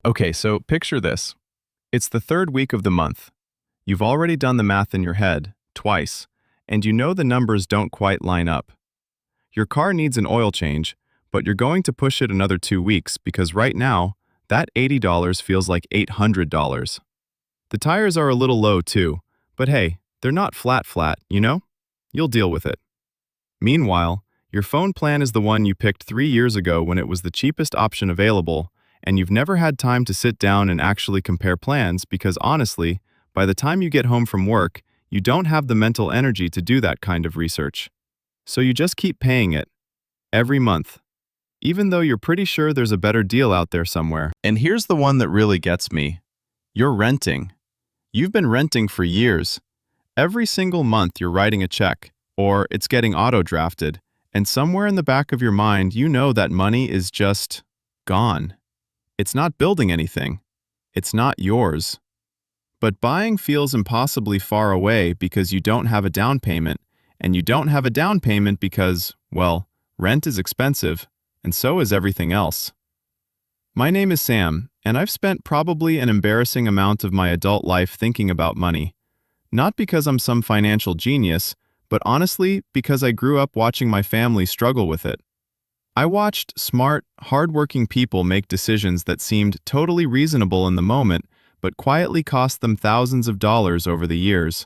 Okay, so picture this. It's the third week of the month. You've already done the math in your head, twice, and you know the numbers don't quite line up. Your car needs an oil change, but you're going to push it another 2 weeks because right now, that $80 feels like $800. The tires are a little low too, but hey, they're not flat, you know? You'll deal with it. Meanwhile, your phone plan is the one you picked 3 years ago when it was the cheapest option available, and you've never had time to sit down and actually compare plans because honestly, by the time you get home from work, you don't have the mental energy to do that kind of research. So you just keep paying it, every month, even though you're pretty sure there's a better deal out there somewhere. And here's the one that really gets me. You're renting. You've been renting for years. Every single month you're writing a check, or it's getting auto-drafted, and somewhere in the back of your mind you know that money is just gone. It's not building anything. It's not yours. But buying feels impossibly far away because you don't have a down payment, and you don't have a down payment because, well, rent is expensive, and so is everything else. My name is Sam, and I've spent probably an embarrassing amount of my adult life thinking about money. Not because I'm some financial genius, but honestly because I grew up watching my family struggle with it. I watched smart, hardworking people make decisions that seemed totally reasonable in the moment, but quietly cost them thousands of dollars over the years.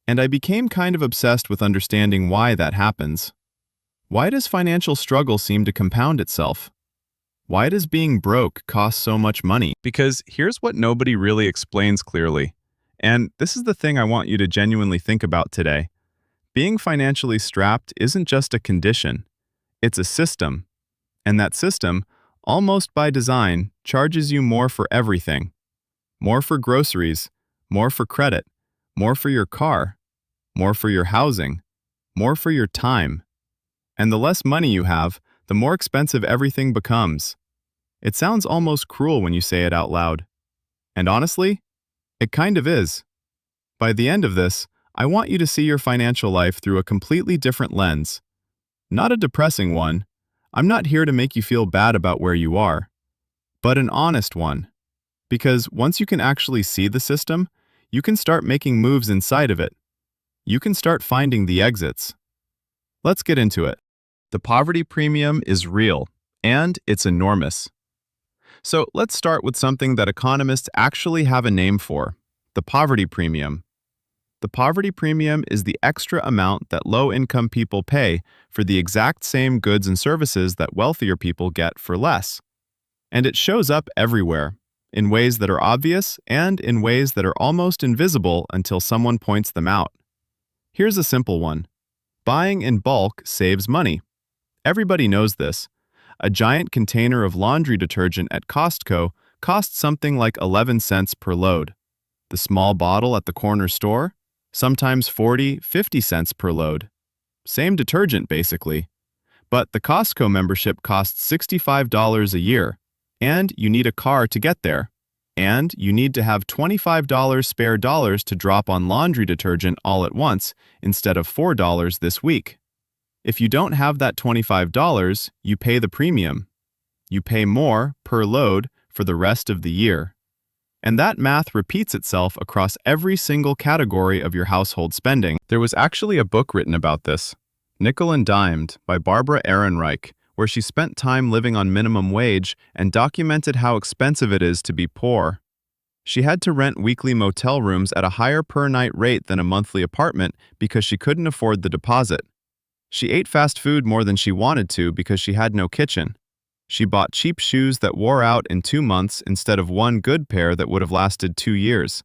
And I became kind of obsessed with understanding why that happens. Why does financial struggle seem to compound itself? Why does being broke cost so much money? Because here's what nobody really explains clearly. And this is the thing I want you to genuinely think about today. Being financially strapped isn't just a condition. It's a system. And that system, almost by design, charges you more for everything. More for groceries, more for credit, more for your car, more for your housing, more for your time. And the less money you have, the more expensive everything becomes. It sounds almost cruel when you say it out loud. And honestly, it kind of is. By the end of this, I want you to see your financial life through a completely different lens. Not a depressing one. I'm not here to make you feel bad about where you are. But an honest one. Because once you can actually see the system, you can start making moves inside of it. You can start finding the exits. Let's get into it. The poverty premium is real, and it's enormous. So let's start with something that economists actually have a name for, the poverty premium. The poverty premium is the extra amount that low-income people pay for the exact same goods and services that wealthier people get for less. And it shows up everywhere, in ways that are obvious and in ways that are almost invisible until someone points them out. Here's a simple one. Buying in bulk saves money. Everybody knows this. A giant container of laundry detergent at Costco costs something like 11 cents per load. The small bottle at the corner store? Sometimes 40-50 cents per load. Same detergent, basically. But the Costco membership costs $65 a year, and you need a car to get there. And you need to have $25 spare dollars to drop on laundry detergent all at once instead of $4 this week. If you don't have that $25, you pay the premium. You pay more per load for the rest of the year. And that math repeats itself across every single category of your household spending. There was actually a book written about this, Nickel and Dimed, by Barbara Ehrenreich, where she spent time living on minimum wage and documented how expensive it is to be poor. She had to rent weekly motel rooms at a higher per-night rate than a monthly apartment because she couldn't afford the deposit. She ate fast food more than she wanted to because she had no kitchen. She bought cheap shoes that wore out in 2 months instead of one good pair that would have lasted 2 years.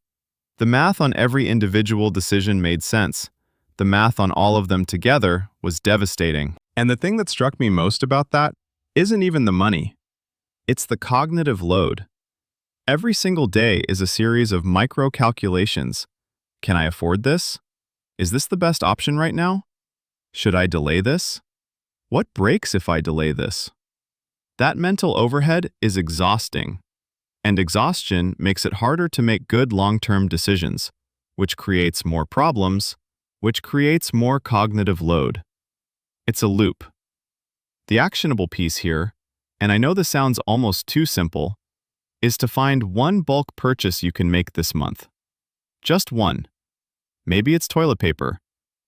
The math on every individual decision made sense. The math on all of them together was devastating. And the thing that struck me most about that isn't even the money. It's the cognitive load. Every single day is a series of micro calculations. Can I afford this? Is this the best option right now? Should I delay this? What breaks if I delay this? That mental overhead is exhausting, and exhaustion makes it harder to make good long-term decisions, which creates more problems, which creates more cognitive load. It's a loop. The actionable piece here, and I know this sounds almost too simple, is to find one bulk purchase you can make this month. Just one. Maybe it's toilet paper.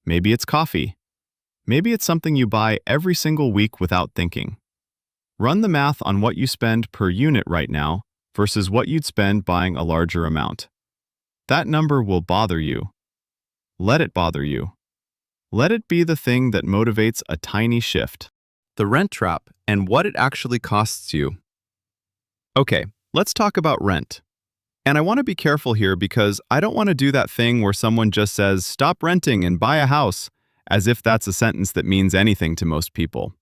Maybe it's coffee. Maybe it's something you buy every single week without thinking. Run the math on what you spend per unit right now versus what you'd spend buying a larger amount. That number will bother you. Let it bother you. Let it be the thing that motivates a tiny shift. The rent trap and what it actually costs you. Okay, let's talk about rent. And I want to be careful here because I don't want to do that thing where someone just says, "Stop renting and buy a house," as if that's a sentence that means anything to most people.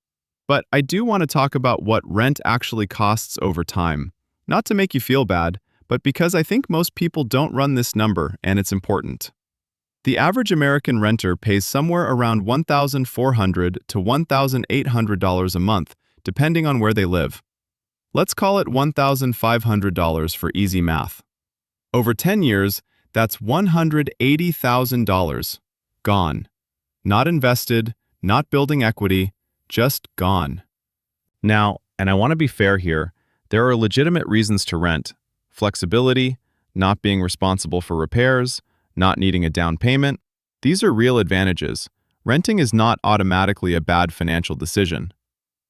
But I do want to talk about what rent actually costs over time. Not to make you feel bad, but because I think most people don't run this number and it's important. The average American renter pays somewhere around $1,400 to $1,800 a month, depending on where they live. Let's call it $1,500 for easy math. Over 10 years, that's $180,000. Gone. Not invested, not building equity, just gone. Now, and I want to be fair here, there are legitimate reasons to rent. Flexibility, not being responsible for repairs, not needing a down payment. These are real advantages. Renting is not automatically a bad financial decision.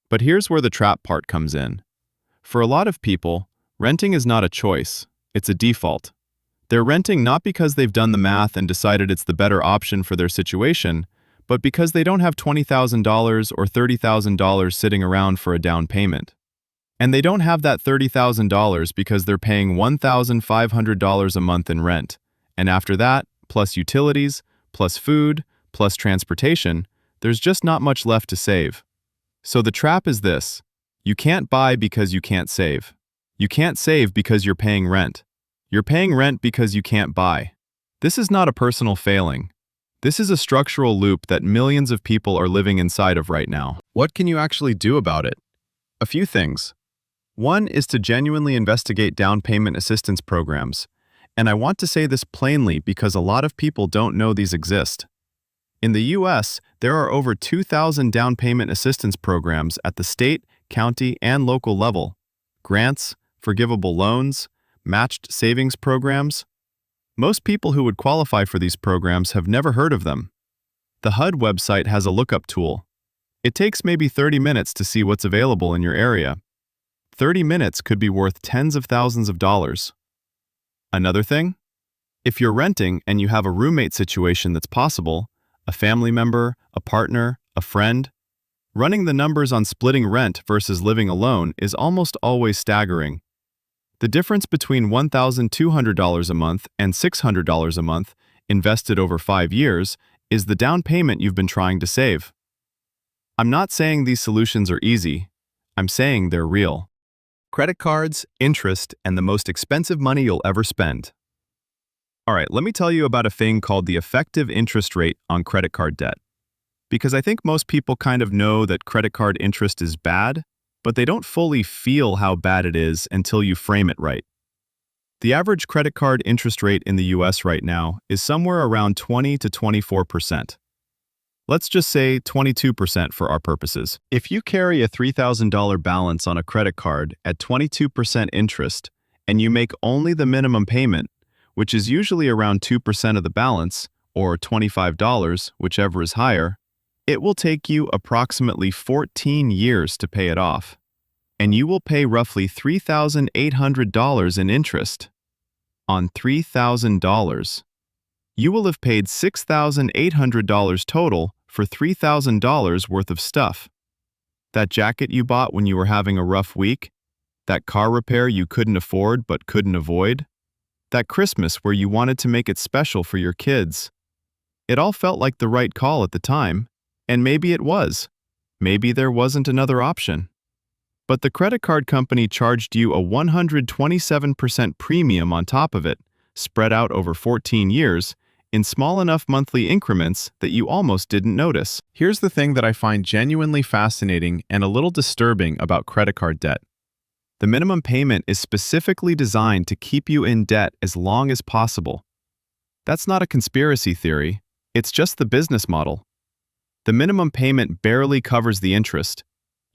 But here's where the trap part comes in. For a lot of people, renting is not a choice, it's a default. They're renting not because they've done the math and decided it's the better option for their situation, but because they don't have $20,000 or $30,000 sitting around for a down payment. And they don't have that $30,000 because they're paying $1,500 a month in rent. And after that, plus utilities, plus food, plus transportation, there's just not much left to save. So the trap is this. You can't buy because you can't save. You can't save because you're paying rent. You're paying rent because you can't buy. This is not a personal failing. This is a structural loop that millions of people are living inside of right now. What can you actually do about it? A few things. One is to genuinely investigate down payment assistance programs. And I want to say this plainly because a lot of people don't know these exist. In the US, there are over 2,000 down payment assistance programs at the state, county, and local level. Grants, forgivable loans, matched savings programs. Most people who would qualify for these programs have never heard of them. The HUD website has a lookup tool. It takes maybe 30 minutes to see what's available in your area. 30 minutes could be worth tens of thousands of dollars. Another thing? If you're renting and you have a roommate situation that's possible, a family member, a partner, a friend, running the numbers on splitting rent versus living alone is almost always staggering. The difference between $1,200 a month and $600 a month, invested over 5 years, is the down payment you've been trying to save. I'm not saying these solutions are easy. I'm saying they're real. Credit cards, interest, and the most expensive money you'll ever spend. All right, let me tell you about a thing called the effective interest rate on credit card debt. Because I think most people kind of know that credit card interest is bad, but they don't fully feel how bad it is until you frame it right. The average credit card interest rate in the US right now is somewhere around 20 to 24%. Let's just say 22% for our purposes. If you carry a $3,000 balance on a credit card at 22% interest, and you make only the minimum payment, which is usually around 2% of the balance, or $25, whichever is higher, it will take you approximately 14 years to pay it off. And you will pay roughly $3,800 in interest. On $3,000. You will have paid $6,800 total for $3,000 worth of stuff. That jacket you bought when you were having a rough week, that car repair you couldn't afford but couldn't avoid, that Christmas where you wanted to make it special for your kids. It all felt like the right call at the time, and maybe it was. Maybe there wasn't another option. But the credit card company charged you a 127% premium on top of it, spread out over 14 years, in small enough monthly increments that you almost didn't notice. Here's the thing that I find genuinely fascinating and a little disturbing about credit card debt. The minimum payment is specifically designed to keep you in debt as long as possible. That's not a conspiracy theory, it's just the business model. The minimum payment barely covers the interest.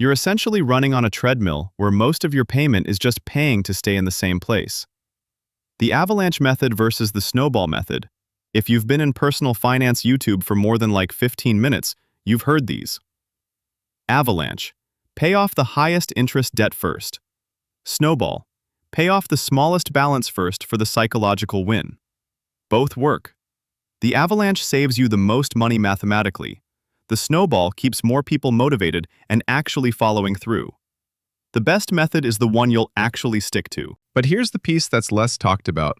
You're essentially running on a treadmill where most of your payment is just paying to stay in the same place. The avalanche method versus the snowball method. If you've been in personal finance YouTube for more than like 15 minutes, you've heard these. Avalanche. Pay off the highest interest debt first. Snowball. Pay off the smallest balance first for the psychological win. Both work. The avalanche saves you the most money mathematically. The snowball keeps more people motivated and actually following through. The best method is the one you'll actually stick to. But here's the piece that's less talked about.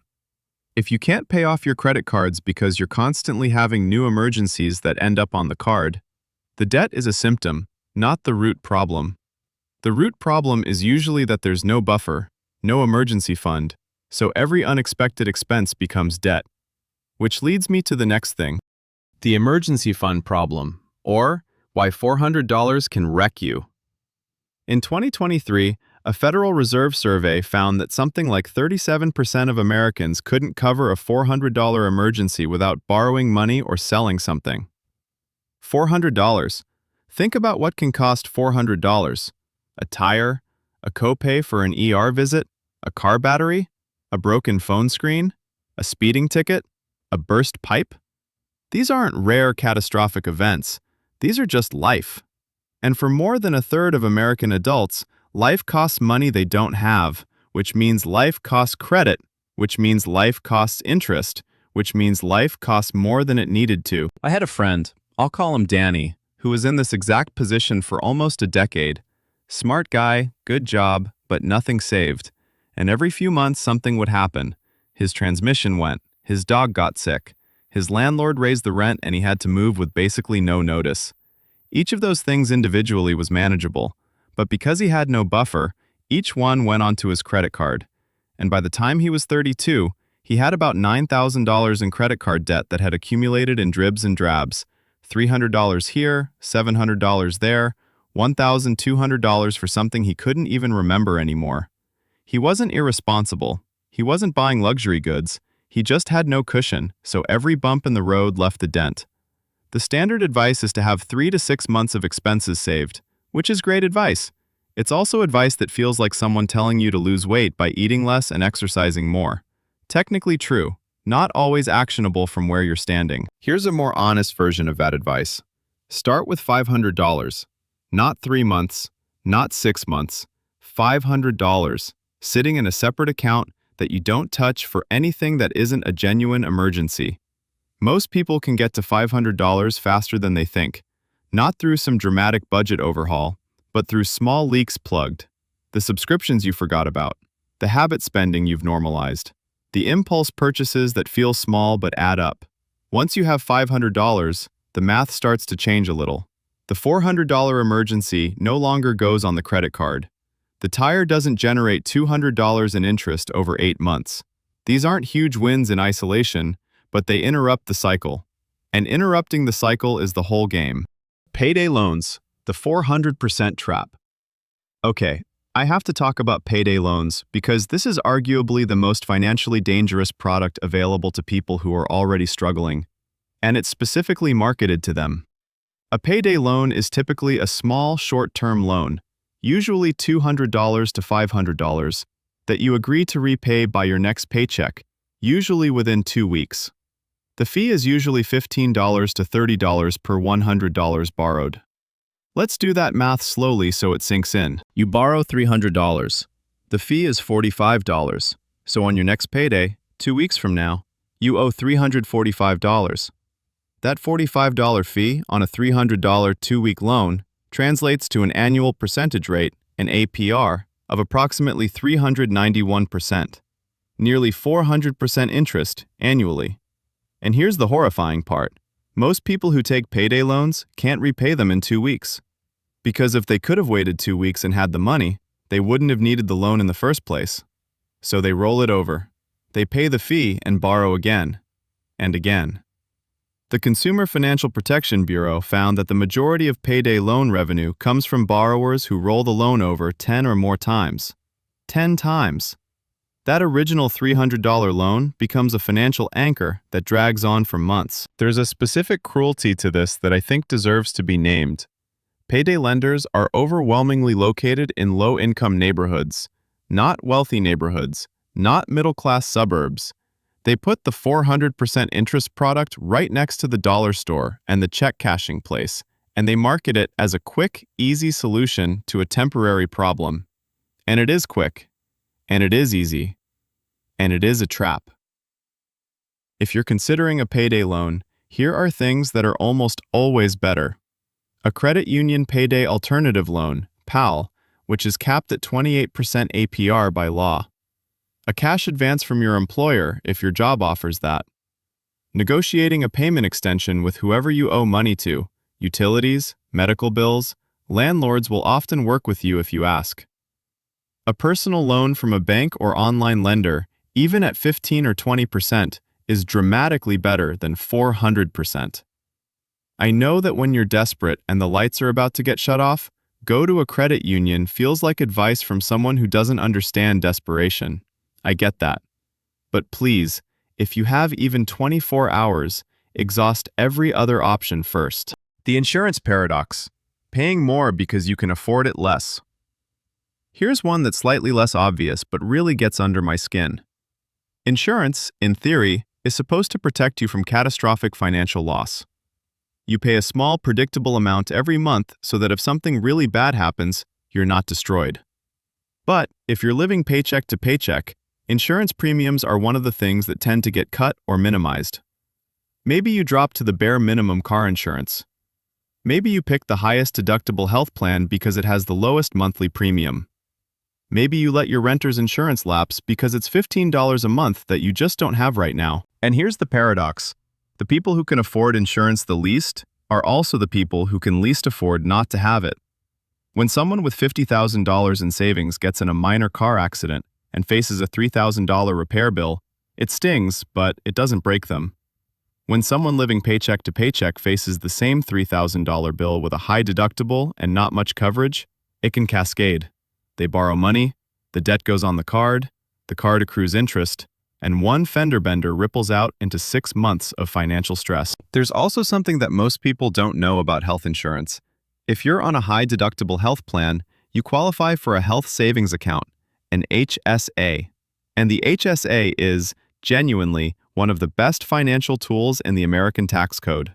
If you can't pay off your credit cards because you're constantly having new emergencies that end up on the card, the debt is a symptom, not the root problem. The root problem is usually that there's no buffer, no emergency fund, so every unexpected expense becomes debt. Which leads me to the next thing. The emergency fund problem, or why $400 can wreck you. In 2023, a Federal Reserve survey found that something like 37% of Americans couldn't cover a $400 emergency without borrowing money or selling something. $400. Think about what can cost $400. A tire, a copay for an ER visit, a car battery, a broken phone screen, a speeding ticket, a burst pipe. These aren't rare catastrophic events. These are just life. And for more than a third of American adults, life costs money they don't have, which means life costs credit, which means life costs interest, which means life costs more than it needed to. I had a friend, I'll call him Danny, who was in this exact position for almost a decade. Smart guy, good job, but nothing saved. And every few months something would happen. His transmission went, his dog got sick, his landlord raised the rent and he had to move with basically no notice. Each of those things individually was manageable, but because he had no buffer, each one went onto his credit card. And by the time he was 32, he had about $9,000 in credit card debt that had accumulated in dribs and drabs. $300 here, $700 there, $1,200 for something he couldn't even remember anymore. He wasn't irresponsible. He wasn't buying luxury goods. He just had no cushion, so every bump in the road left a dent. The standard advice is to have 3 to 6 months of expenses saved, which is great advice. It's also advice that feels like someone telling you to lose weight by eating less and exercising more. Technically true, not always actionable from where you're standing. Here's a more honest version of that advice. Start with $500. Not 3 months, not 6 months, $500, sitting in a separate account that you don't touch for anything that isn't a genuine emergency. Most people can get to $500 faster than they think, not through some dramatic budget overhaul, but through small leaks plugged, the subscriptions you forgot about, the habit spending you've normalized, the impulse purchases that feel small but add up. Once you have $500, the math starts to change a little. The $400 emergency no longer goes on the credit card. The tire doesn't generate $200 in interest over 8 months. These aren't huge wins in isolation, but they interrupt the cycle. And interrupting the cycle is the whole game. Payday loans, the 400% trap. Okay, I have to talk about payday loans because this is arguably the most financially dangerous product available to people who are already struggling, and it's specifically marketed to them. A payday loan is typically a small, short-term loan, usually $200 to $500, that you agree to repay by your next paycheck, usually within 2 weeks. The fee is usually $15 to $30 per $100 borrowed. Let's do that math slowly so it sinks in. You borrow $300. The fee is $45. So on your next payday, 2 weeks from now, you owe $345. That $45 fee on a $300 2-week loan translates to an annual percentage rate, an APR, of approximately 391%, nearly 400% interest annually. And here's the horrifying part. Most people who take payday loans can't repay them in 2 weeks. Because if they could have waited 2 weeks and had the money, they wouldn't have needed the loan in the first place. So they roll it over. They pay the fee and borrow again and again. The Consumer Financial Protection Bureau found that the majority of payday loan revenue comes from borrowers who roll the loan over 10 or more times. 10 times. That original $300 loan becomes a financial anchor that drags on for months. There's a specific cruelty to this that I think deserves to be named. Payday lenders are overwhelmingly located in low-income neighborhoods, not wealthy neighborhoods, not middle-class suburbs. They put the 400% interest product right next to the dollar store and the check cashing place, and they market it as a quick, easy solution to a temporary problem. And it is quick, and it is easy, and it is a trap. If you're considering a payday loan, here are things that are almost always better. A credit union payday alternative loan, PAL, which is capped at 28% APR by law. A cash advance from your employer if your job offers that. Negotiating a payment extension with whoever you owe money to, utilities, medical bills, landlords will often work with you if you ask. A personal loan from a bank or online lender, even at 15 or 20%, is dramatically better than 400%. I know that when you're desperate and the lights are about to get shut off, go to a credit union feels like advice from someone who doesn't understand desperation. I get that. But please, if you have even 24 hours, exhaust every other option first. The insurance paradox. Paying more because you can afford it less. Here's one that's slightly less obvious but really gets under my skin. Insurance, in theory, is supposed to protect you from catastrophic financial loss. You pay a small, predictable amount every month so that if something really bad happens, you're not destroyed. But if you're living paycheck to paycheck, insurance premiums are one of the things that tend to get cut or minimized. Maybe you drop to the bare minimum car insurance. Maybe you pick the highest deductible health plan because it has the lowest monthly premium. Maybe you let your renter's insurance lapse because it's $15 a month that you just don't have right now. And here's the paradox. The people who can afford insurance the least are also the people who can least afford not to have it. When someone with $50,000 in savings gets in a minor car accident and faces a $3,000 repair bill, it stings, but it doesn't break them. When someone living paycheck to paycheck faces the same $3,000 bill with a high deductible and not much coverage, it can cascade. They borrow money, the debt goes on the card accrues interest, and one fender bender ripples out into 6 months of financial stress. There's also something that most people don't know about health insurance. If you're on a high deductible health plan, you qualify for a health savings account, an HSA. And the HSA is, genuinely, one of the best financial tools in the American tax code.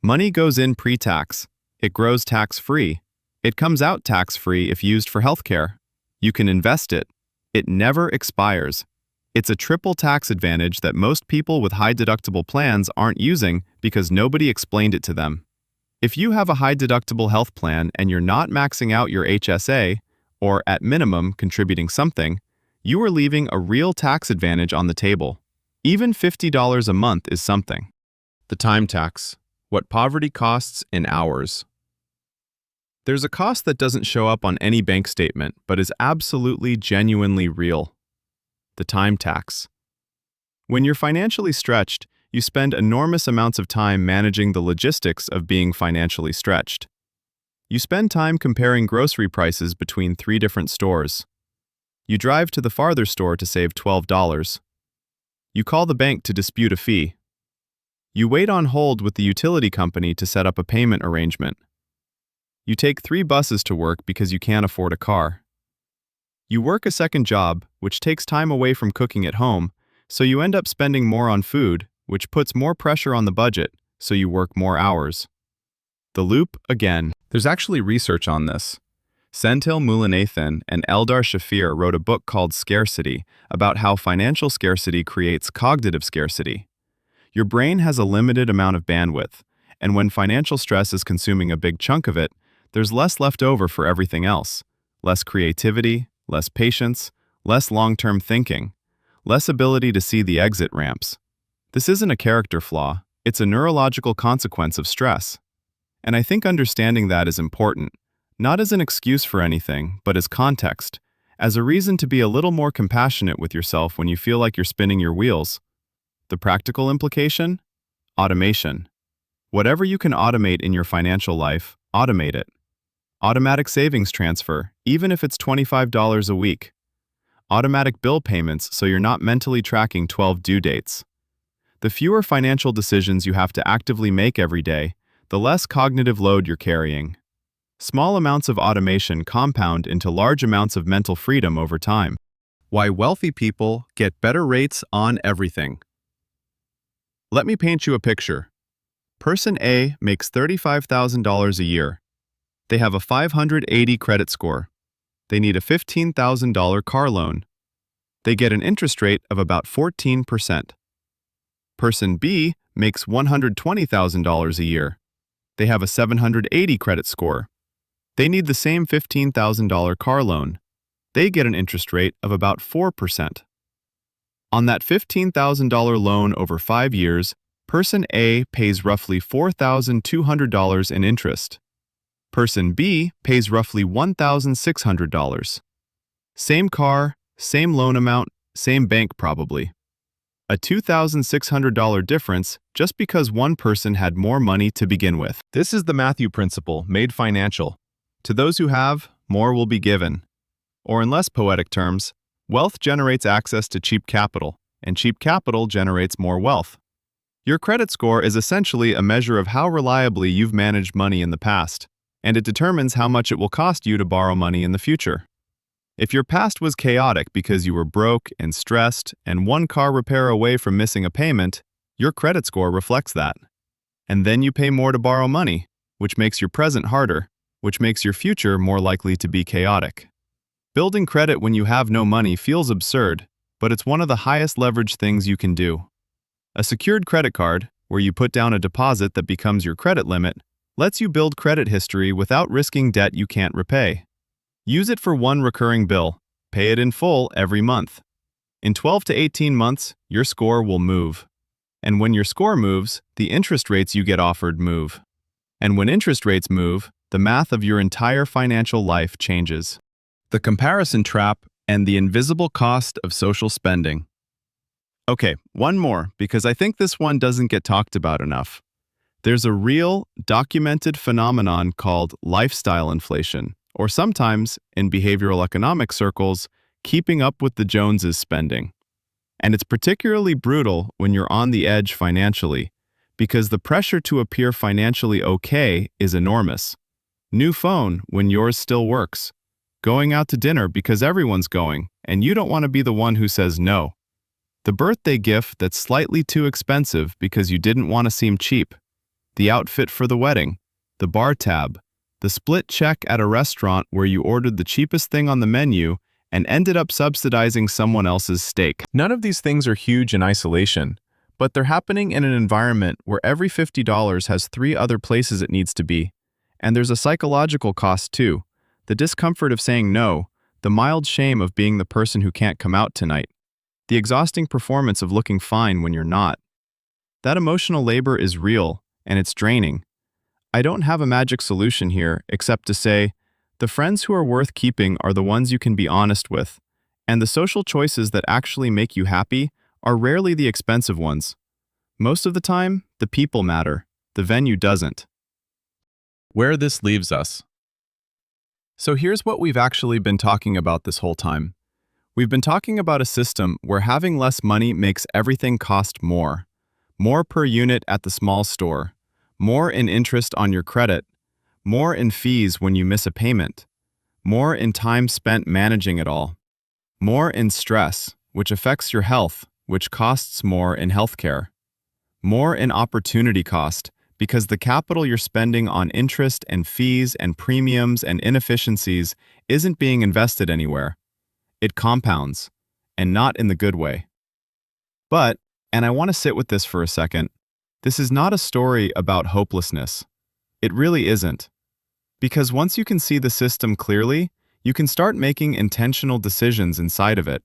Money goes in pre-tax. It grows tax-free. It comes out tax-free if used for healthcare. You can invest it. It never expires. It's a triple tax advantage that most people with high deductible plans aren't using because nobody explained it to them. If you have a high deductible health plan and you're not maxing out your HSA, or at minimum contributing something, you are leaving a real tax advantage on the table. Even $50 a month is something. The time tax. What poverty costs in hours. There's a cost that doesn't show up on any bank statement, but is absolutely, genuinely real. The time tax. When you're financially stretched, you spend enormous amounts of time managing the logistics of being financially stretched. You spend time comparing grocery prices between 3 different stores. You drive to the farther store to save $12. You call the bank to dispute a fee. You wait on hold with the utility company to set up a payment arrangement. You take 3 buses to work because you can't afford a car. You work a second job, which takes time away from cooking at home, so you end up spending more on food, which puts more pressure on the budget, so you work more hours. The loop again. There's actually research on this. Senthil Mullainathan and Eldar Shafir wrote a book called Scarcity about how financial scarcity creates cognitive scarcity. Your brain has a limited amount of bandwidth, and when financial stress is consuming a big chunk of it, there's less left over for everything else. Less creativity, less patience, less long-term thinking, less ability to see the exit ramps. This isn't a character flaw, it's a neurological consequence of stress. And I think understanding that is important, not as an excuse for anything, but as context, as a reason to be a little more compassionate with yourself when you feel like you're spinning your wheels. The practical implication? Automation. Whatever you can automate in your financial life, automate it. Automatic savings transfer, even if it's $25 a week. Automatic bill payments so you're not mentally tracking 12 due dates. The fewer financial decisions you have to actively make every day, the less cognitive load you're carrying. Small amounts of automation compound into large amounts of mental freedom over time. Why wealthy people get better rates on everything. Let me paint you a picture. Person A makes $35,000 a year. They have a 580 credit score. They need a $15,000 car loan. They get an interest rate of about 14%. Person B makes $120,000 a year. They have a 780 credit score. They need the same $15,000 car loan. They get an interest rate of about 4%. On that $15,000 loan over 5 years, Person A pays roughly $4,200 in interest. Person B pays roughly $1,600. Same car, same loan amount, same bank probably. A $2,600 difference just because one person had more money to begin with. This is the Matthew principle made financial. To those who have, more will be given. Or in less poetic terms, wealth generates access to cheap capital, and cheap capital generates more wealth. Your credit score is essentially a measure of how reliably you've managed money in the past, and it determines how much it will cost you to borrow money in the future. If your past was chaotic because you were broke and stressed and one car repair away from missing a payment, your credit score reflects that. And then you pay more to borrow money, which makes your present harder, which makes your future more likely to be chaotic. Building credit when you have no money feels absurd, but it's one of the highest leverage things you can do. A secured credit card, where you put down a deposit that becomes your credit limit, lets you build credit history without risking debt you can't repay. Use it for one recurring bill. Pay it in full every month. In 12 to 18 months, your score will move. And when your score moves, the interest rates you get offered move. And when interest rates move, the math of your entire financial life changes. The comparison trap and the invisible cost of social spending. Okay, one more, because I think this one doesn't get talked about enough. There's a real, documented phenomenon called lifestyle inflation, or sometimes, in behavioral economic circles, keeping up with the Joneses spending. And it's particularly brutal when you're on the edge financially, because the pressure to appear financially okay is enormous. New phone when yours still works. Going out to dinner because everyone's going, and you don't want to be the one who says no. The birthday gift that's slightly too expensive because you didn't want to seem cheap. The outfit for the wedding. The bar tab. The split check at a restaurant where you ordered the cheapest thing on the menu and ended up subsidizing someone else's steak. None of these things are huge in isolation, but they're happening in an environment where every $50 has 3 other places it needs to be. And there's a psychological cost too. The discomfort of saying no, the mild shame of being the person who can't come out tonight, the exhausting performance of looking fine when you're not. That emotional labor is real, and it's draining. I don't have a magic solution here except to say, the friends who are worth keeping are the ones you can be honest with, and the social choices that actually make you happy are rarely the expensive ones. Most of the time, the people matter, the venue doesn't. Where this leaves us. So here's what we've actually been talking about this whole time. We've been talking about a system where having less money makes everything cost more. More per unit at the small store. More in interest on your credit. More in fees when you miss a payment. More in time spent managing it all. More in stress, which affects your health, which costs more in healthcare. More in opportunity cost, because the capital you're spending on interest and fees and premiums and inefficiencies isn't being invested anywhere. It compounds, and not in the good way. But, and I want to sit with this for a second, this is not a story about hopelessness. It really isn't. Because once you can see the system clearly, you can start making intentional decisions inside of it.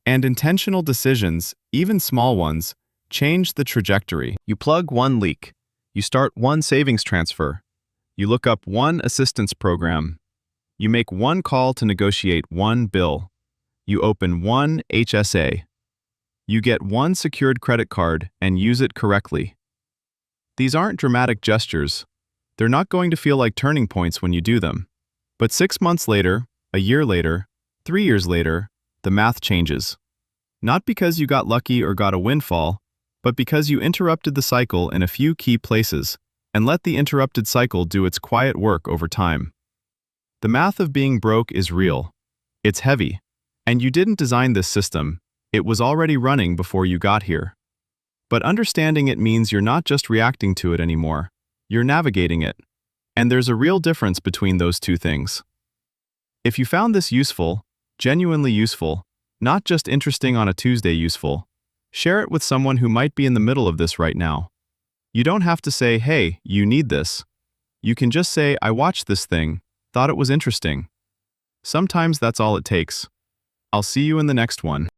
And intentional decisions, even small ones, change the trajectory. You plug one leak. You start one savings transfer. You look up one assistance program. You make one call to negotiate one bill. You open one HSA. You get one secured credit card and use it correctly. These aren't dramatic gestures. They're not going to feel like turning points when you do them. But 6 months later, a year later, 3 years later, the math changes. Not because you got lucky or got a windfall, but because you interrupted the cycle in a few key places and let the interrupted cycle do its quiet work over time. The math of being broke is real. It's heavy. And you didn't design this system. It was already running before you got here. But understanding it means you're not just reacting to it anymore. You're navigating it. And there's a real difference between those two things. If you found this useful, genuinely useful, not just interesting on a Tuesday useful, share it with someone who might be in the middle of this right now. You don't have to say, hey, you need this. You can just say, I watched this thing, thought it was interesting. Sometimes that's all it takes. I'll see you in the next one.